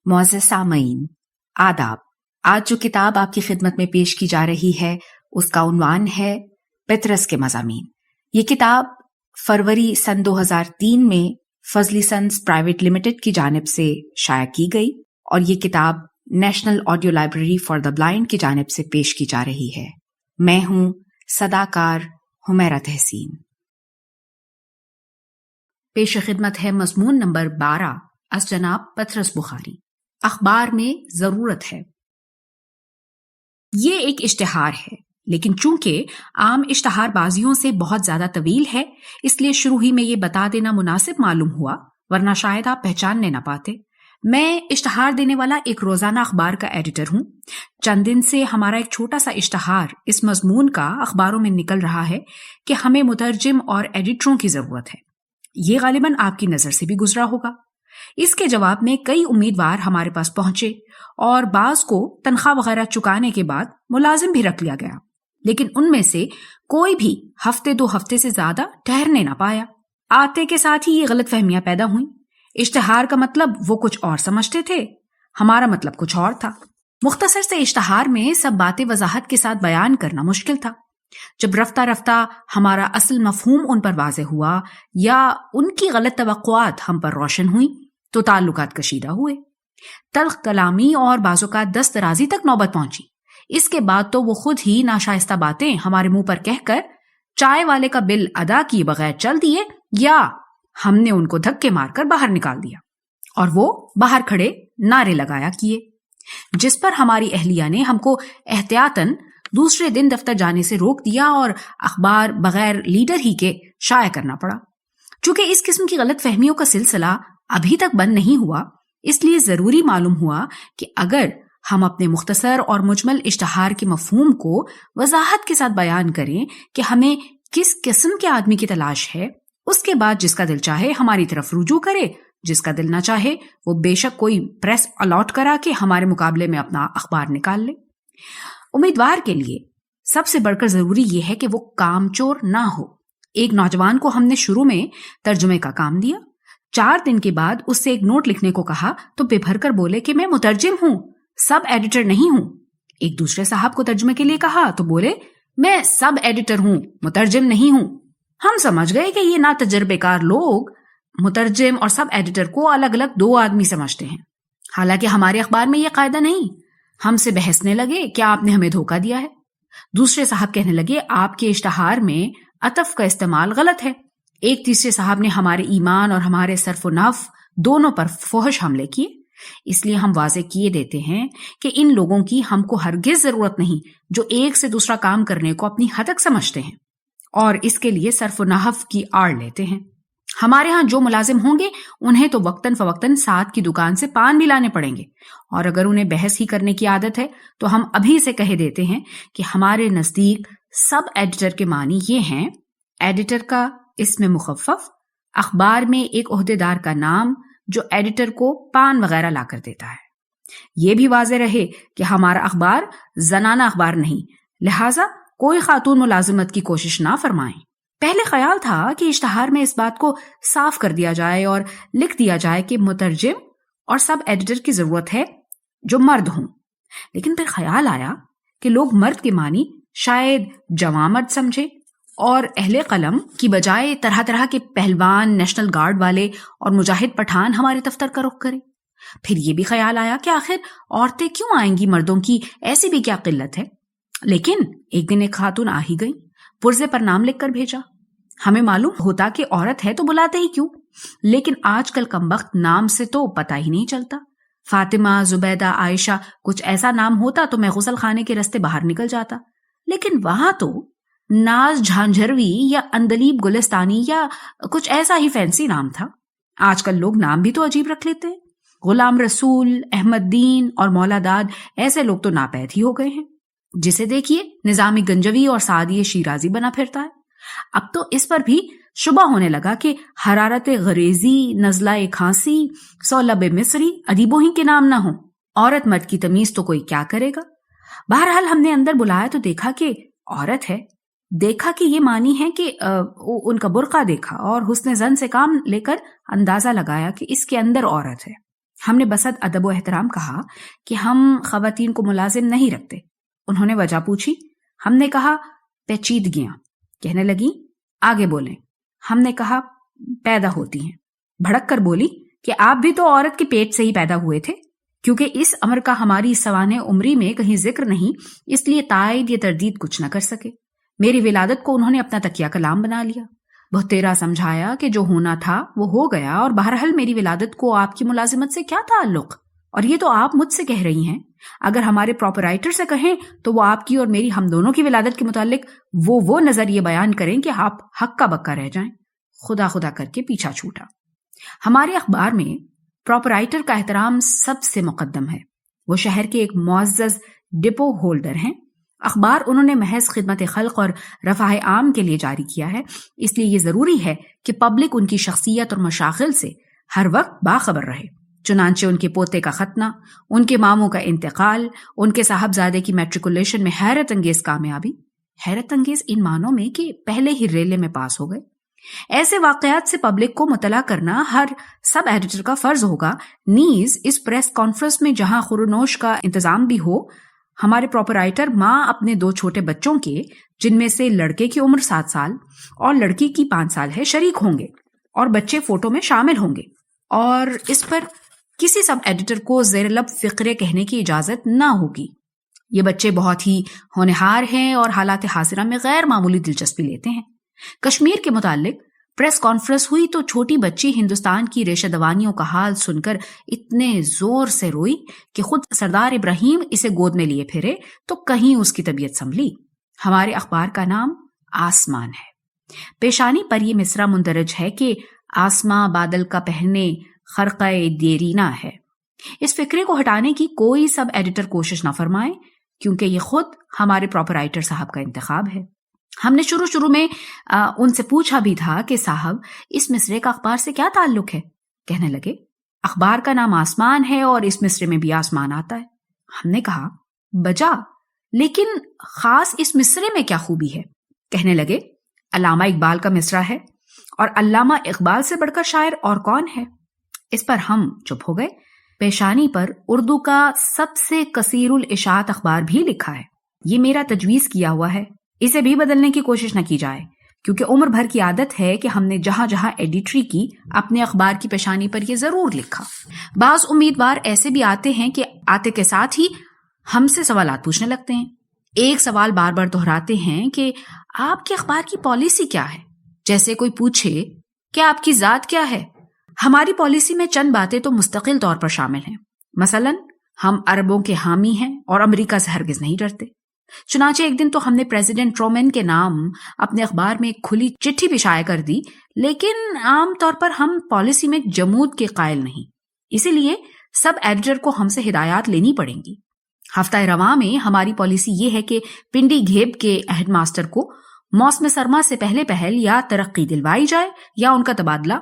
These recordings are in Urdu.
معزز سامعین، آداب۔ آج جو کتاب آپ کی خدمت میں پیش کی جا رہی ہے اس کا عنوان ہے پطرس کے مضامین۔ یہ کتاب فروری سن 2003 میں فضلی سنس پرائیویٹ لمیٹڈ کی جانب سے شائع کی گئی اور یہ کتاب national audio library for the blind کی جانب سے پیش کی جا رہی ہے۔ میں ہوں صداکار حمیرہ تحسین۔ پیش خدمت ہے مضمون نمبر 12 از جناب پطرس بخاری، اخبار میں ضرورت ہے۔ یہ ایک اشتہار ہے، لیکن چونکہ عام اشتہار بازیوں سے بہت زیادہ طویل ہے، اس لیے شروع ہی میں یہ بتا دینا مناسب معلوم ہوا، ورنہ شاید آپ پہچاننے نہ پاتے۔ میں اشتہار دینے والا ایک روزانہ اخبار کا ایڈیٹر ہوں۔ چند دن سے ہمارا ایک چھوٹا سا اشتہار اس مضمون کا اخباروں میں نکل رہا ہے کہ ہمیں مترجم اور ایڈیٹروں کی ضرورت ہے۔ یہ غالباً آپ کی نظر سے بھی گزرا ہوگا۔ اس کے جواب میں کئی امیدوار ہمارے پاس پہنچے اور بعض کو تنخواہ وغیرہ چکانے کے بعد ملازم بھی رکھ لیا گیا، لیکن ان میں سے کوئی بھی ہفتے 2 ہفتے سے زیادہ ٹھہرنے نہ پایا۔ آتے کے ساتھ ہی یہ غلط فہمیاں پیدا ہوئیں۔ اشتہار کا مطلب وہ کچھ اور سمجھتے تھے، ہمارا مطلب کچھ اور تھا۔ مختصر سے اشتہار میں سب باتیں وضاحت کے ساتھ بیان کرنا مشکل تھا۔ جب رفتہ رفتہ ہمارا اصل مفہوم ان پر واضح ہوا یا ان کی غلط توقعات ہم پر روشن ہوئیں تو تعلقات کشیدہ ہوئے، تلخ کلامی اور بعض اوقات دست درازی تک نوبت پہنچی۔ اس کے بعد تو وہ خود ہی ناشائستہ باتیں ہمارے منہ پر کہہ کر چائے والے کا بل ادا کیے بغیر چل دیے، یا ہم نے ان کو دھکے مار کر باہر نکال دیا اور وہ باہر کھڑے نعرے لگایا کیے، جس پر ہماری اہلیہ نے ہم کو احتیاطاً دوسرے دن دفتر جانے سے روک دیا اور اخبار بغیر لیڈر ہی کے شائع کرنا پڑا۔ چونکہ اس قسم کی غلط فہمیوں کا سلسلہ ابھی تک بند نہیں ہوا، اس لیے ضروری معلوم ہوا کہ اگر ہم اپنے مختصر اور مجمل اشتہار کے مفہوم کو وضاحت کے ساتھ بیان کریں کہ ہمیں کس قسم کے آدمی کی تلاش ہے، اس کے بعد جس کا دل چاہے ہماری طرف رجوع کرے، جس کا دل نہ چاہے وہ بے شک کوئی پریس الاٹ کرا کے ہمارے مقابلے میں اپنا اخبار نکال لے۔ امیدوار کے لیے سب سے بڑھ کر ضروری یہ ہے کہ وہ کام چور نہ ہو۔ ایک نوجوان کو ہم نے شروع میں ترجمے کا کام دیا، 4 دن کے بعد اس سے ایک نوٹ لکھنے کو کہا تو بے بھر کر بولے کہ میں مترجم ہوں، سب ایڈیٹر نہیں ہوں۔ ایک دوسرے صاحب کو ترجمے کے لیے کہا تو بولے میں سب ایڈیٹر ہوں، مترجم نہیں ہوں۔ ہم سمجھ گئے کہ یہ ناتجربے کار لوگ مترجم اور سب ایڈیٹر کو الگ الگ 2 آدمی سمجھتے ہیں، حالانکہ ہمارے اخبار میں یہ قاعدہ نہیں۔ ہم سے بحثنے لگے کہ آپ نے ہمیں دھوکہ دیا ہے۔ دوسرے صاحب کہنے لگے آپ کے اشتہار میں عطف کا استعمال غلط ہے۔ ایک تیسرے صاحب نے ہمارے ایمان اور ہمارے صرف و نف دونوں پر فحش حملے کیے۔ اس لیے ہم واضح کیے دیتے ہیں کہ ان لوگوں کی ہم کو ہرگز ضرورت نہیں جو ایک سے دوسرا کام کرنے کو اپنی ہتک سمجھتے ہیں اور اس کے لیے صرف و نحو کی آڑ لیتے ہیں۔ ہمارے ہاں جو ملازم ہوں گے انہیں تو وقتاً فوقتاً ساتھ کی دکان سے پان بھی لانے پڑیں گے، اور اگر انہیں بحث ہی کرنے کی عادت ہے تو ہم ابھی سے کہہ دیتے ہیں کہ ہمارے نزدیک سب ایڈیٹر کے معنی یہ ہیں: ایڈیٹر کا اسم مخفف، اخبار میں ایک عہدیدار کا نام جو ایڈیٹر کو پان وغیرہ لا کر دیتا ہے۔ یہ بھی واضح رہے کہ ہمارا اخبار زنانہ اخبار نہیں، لہٰذا کوئی خاتون ملازمت کی کوشش نہ فرمائیں۔ پہلے خیال تھا کہ اشتہار میں اس بات کو صاف کر دیا جائے اور لکھ دیا جائے کہ مترجم اور سب ایڈیٹر کی ضرورت ہے جو مرد ہوں، لیکن پھر خیال آیا کہ لوگ مرد کے معنی شاید جوان مرد سمجھے اور اہل قلم کی بجائے طرح طرح کے پہلوان، نیشنل گارڈ والے اور مجاہد پٹھان ہمارے دفتر کا رخ کریں۔ پھر یہ بھی خیال آیا کہ آخر عورتیں کیوں آئیں گی، مردوں کی ایسی بھی کیا قلت ہے۔ لیکن ایک دن ایک خاتون آ ہی گئی، پرزے پر نام لکھ کر بھیجا۔ ہمیں معلوم ہوتا کہ عورت ہے تو بلاتے ہی کیوں، لیکن آج کل کمبخت نام سے تو پتہ ہی نہیں چلتا۔ فاطمہ، زبیدہ، عائشہ کچھ ایسا نام ہوتا تو میں غسل خانے کے رستے باہر نکل جاتا، لیکن وہاں تو ناز جھانجھروی یا اندلیب گلستانی یا کچھ ایسا ہی فینسی نام تھا۔ آج کل لوگ نام بھی تو عجیب رکھ لیتے ہیں۔ غلام رسول، احمد دین اور مولا داد ایسے لوگ تو ناپید ہی ہو گئے ہیں۔ جسے دیکھیے نظامی گنجوی اور سعدی شیرازی بنا پھرتا ہے۔ اب تو اس پر بھی شبہ ہونے لگا کہ حرارت غریزی، نزلہ کھانسی، سولب مصری ادیبوں ہی کے نام نہ ہوں۔ عورت مرد کی تمیز تو کوئی کیا کرے گا۔ بہرحال ہم نے اندر بلایا تو دیکھا کہ عورت ہے، دیکھا کہ یہ معنی ہے کہ ان کا برقع دیکھا اور حسن زن سے کام لے کر اندازہ لگایا کہ اس کے اندر عورت ہے۔ ہم نے بسط ادب و احترام کہا کہ ہم خواتین کو ملازم نہیں رکھتے۔ انہوں نے وجہ پوچھی۔ ہم نے کہا پیچیدگیاں۔ کہنے لگی آگے بولیں۔ ہم نے کہا پیدا ہوتی ہیں۔ بھڑک کر بولی کہ آپ بھی تو عورت کے پیٹ سے ہی پیدا ہوئے تھے۔ کیونکہ اس امر کا ہماری سوانح عمری میں کہیں ذکر نہیں، اس لیے تائید یا تردید کچھ نہ کر سکے۔ میری ولادت کو انہوں نے اپنا تکیہ کلام بنا لیا، بہت تیرا سمجھایا کہ جو ہونا تھا وہ ہو گیا، اور بہرحال میری ولادت کو آپ کی ملازمت سے کیا تعلق؟ اور یہ تو آپ مجھ سے کہہ رہی ہیں، اگر ہمارے پراپرائٹر سے کہیں تو وہ آپ کی اور میری ہم دونوں کی ولادت کے متعلق وہ نظریے بیان کریں کہ آپ ہکا بکا رہ جائیں۔ خدا خدا کر کے پیچھا چھوٹا۔ ہمارے اخبار میں پراپرائٹر کا احترام سب سے مقدم ہے۔ وہ شہر کے ایک معزز ڈپو ہولڈر ہیں۔ اخبار انہوں نے محض خدمت خلق اور رفاہ عام کے لیے جاری کیا ہے، اس لیے یہ ضروری ہے کہ پبلک ان کی شخصیت اور مشاغل سے ہر وقت باخبر رہے۔ چنانچہ ان کے پوتے کا ختنہ، ان کے ماموں کا انتقال، ان کے صاحبزادے کی میٹریکولیشن میں حیرت انگیز کامیابی، حیرت انگیز ان معنوں میں کہ پہلے ہی ریلے میں پاس ہو گئے، ایسے واقعات سے پبلک کو مطلع کرنا ہر سب ایڈیٹر کا فرض ہوگا۔ نیز اس پریس کانفرنس میں جہاں خورنوش کا انتظام بھی ہو، ہمارے پراپرائٹر ماں اپنے 2 چھوٹے بچوں کے، جن میں سے لڑکے کی عمر 7 سال اور لڑکی کی 5 سال ہے، شریک ہوں گے اور بچے فوٹو میں شامل ہوں گے، اور اس پر کسی سب ایڈیٹر کو زیر لب فقرے کہنے کی اجازت نہ ہوگی۔ یہ بچے بہت ہی ہونہار ہیں اور حالات حاضرہ میں غیر معمولی دلچسپی لیتے ہیں۔ کشمیر کے متعلق پریس کانفرنس ہوئی تو چھوٹی بچی ہندوستان کی ریشہ دوانیوں کا حال سن کر اتنے زور سے روئی کہ خود سردار ابراہیم اسے گود میں لیے پھرے تو کہیں اس کی طبیعت سنبھلی۔ ہمارے اخبار کا نام آسمان ہے۔ پیشانی پر یہ مصرع مندرج ہے کہ آسماں بادل کا پہنے خرقہ دیرینہ ہے۔ اس فکرے کو ہٹانے کی کوئی سب ایڈیٹر کوشش نہ فرمائے، کیونکہ یہ خود ہمارے پراپرائٹر صاحب کا انتخاب ہے۔ ہم نے شروع میں ان سے پوچھا بھی تھا کہ صاحب اس مصرے کا اخبار سے کیا تعلق ہے؟ کہنے لگے اخبار کا نام آسمان ہے اور اس مصرے میں بھی آسمان آتا ہے۔ ہم نے کہا بجا، لیکن خاص اس مصرے میں کیا خوبی ہے؟ کہنے لگے علامہ اقبال کا مصرع ہے، اور علامہ اقبال سے بڑھ کر شاعر اور کون ہے؟ اس پر ہم چپ ہو گئے۔ پیشانی پر اردو کا سب سے کثیر الاشاعت اخبار بھی لکھا ہے۔ یہ میرا تجویز کیا ہوا ہے، اسے بھی بدلنے کی کوشش نہ کی جائے، کیونکہ عمر بھر کی عادت ہے کہ ہم نے جہاں جہاں ایڈیٹری کی اپنے اخبار کی پیشانی پر یہ ضرور لکھا۔ بعض امیدوار ایسے بھی آتے ہیں کہ آتے کے ساتھ ہی ہم سے سوالات پوچھنے لگتے ہیں۔ ایک سوال بار بار دہراتے ہیں کہ آپ کے اخبار کی پالیسی کیا ہے، جیسے کوئی پوچھے کہ آپ کی ذات کیا ہے۔ ہماری پالیسی میں چند باتیں تو مستقل طور پر شامل ہیں، مثلا ہم عربوں کے حامی ہیں اور امریکہ سے ہرگز نہیں ڈرتے۔ چنانچہ ایک دن تو ہم نے پریزیڈنٹ ٹرومین کے نام اپنے اخبار میں ایک کھلی چٹھی بھی شائع کر دی، لیکن عام طور پر ہم پالیسی میں جمود کے قائل نہیں، اسی لیے سب ایڈیٹر کو ہم سے ہدایات لینی پڑیں گی۔ ہفتہ رواں میں ہماری پالیسی یہ ہے کہ پنڈی گھیب کے ہیڈ ماسٹر کو موسم سرما سے پہل یا ترقی دلوائی جائے یا ان کا تبادلہ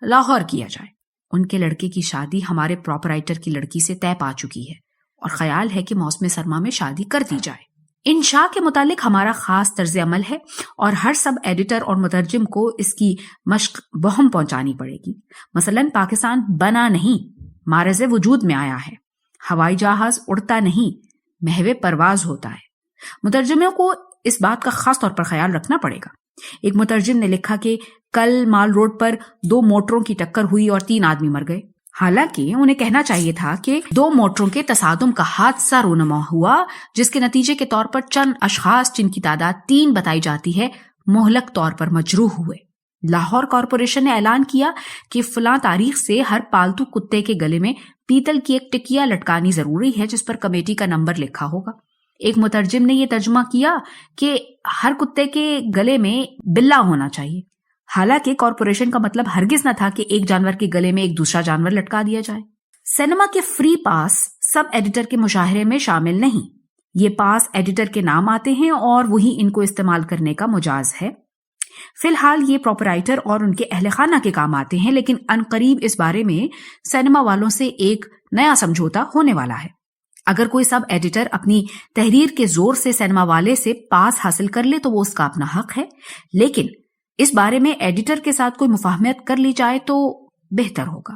لاہور کیا جائے۔ ان کے لڑکے کی شادی ہمارے پراپرائٹر کی لڑکی سے طے پا چکی ہے اور خیال ہے کہ موسم سرما میں شادی کر دی جائے۔ انشاء کے متعلق ہمارا خاص طرز عمل ہے اور ہر سب ایڈیٹر اور مترجم کو اس کی مشق بہم پہنچانی پڑے گی۔ مثلا پاکستان بنا نہیں، معرض وجود میں آیا ہے۔ ہوائی جہاز اڑتا نہیں، محو پرواز ہوتا ہے۔ مترجموں کو اس بات کا خاص طور پر خیال رکھنا پڑے گا۔ ایک مترجم نے لکھا کہ کل مال روڈ پر 2 موٹروں کی ٹکر ہوئی اور 3 آدمی مر گئے، حالانکہ انہیں کہنا چاہیے تھا کہ 2 موٹروں کے تصادم کا حادثہ رونما ہوا، جس کے نتیجے کے طور پر چند اشخاص جن کی تعداد 3 بتائی جاتی ہے مہلک طور پر مجروح ہوئے۔ لاہور کارپوریشن نے اعلان کیا کہ فلاں تاریخ سے ہر پالتو کتے کے گلے میں پیتل کی ایک ٹکیا لٹکانی ضروری ہے جس پر کمیٹی کا نمبر لکھا ہوگا۔ ایک مترجم نے یہ ترجمہ کیا کہ ہر کتے کے گلے میں بلا ہونا چاہیے، حالانکہ کارپوریشن کا مطلب ہرگز نہ تھا کہ ایک جانور کے گلے میں ایک دوسرا جانور لٹکا دیا جائے۔ سینما کے فری پاس سب ایڈیٹر کے مشاہرے میں شامل نہیں، یہ پاس ایڈیٹر کے نام آتے ہیں اور وہی ان کو استعمال کرنے کا مجاز ہے۔ فی الحال یہ پراپرائٹر اور ان کے اہل خانہ کے کام آتے ہیں، لیکن عنقریب اس بارے میں سینما والوں سے ایک نیا سمجھوتا ہونے والا ہے۔ اگر کوئی سب ایڈیٹر اپنی تحریر کے زور سے سینما والے سے پاس حاصل کر لے تو وہ اس کا اپنا حق ہے، لیکن اس بارے میں ایڈیٹر کے ساتھ کوئی مفاہمت کر لی جائے تو بہتر ہوگا۔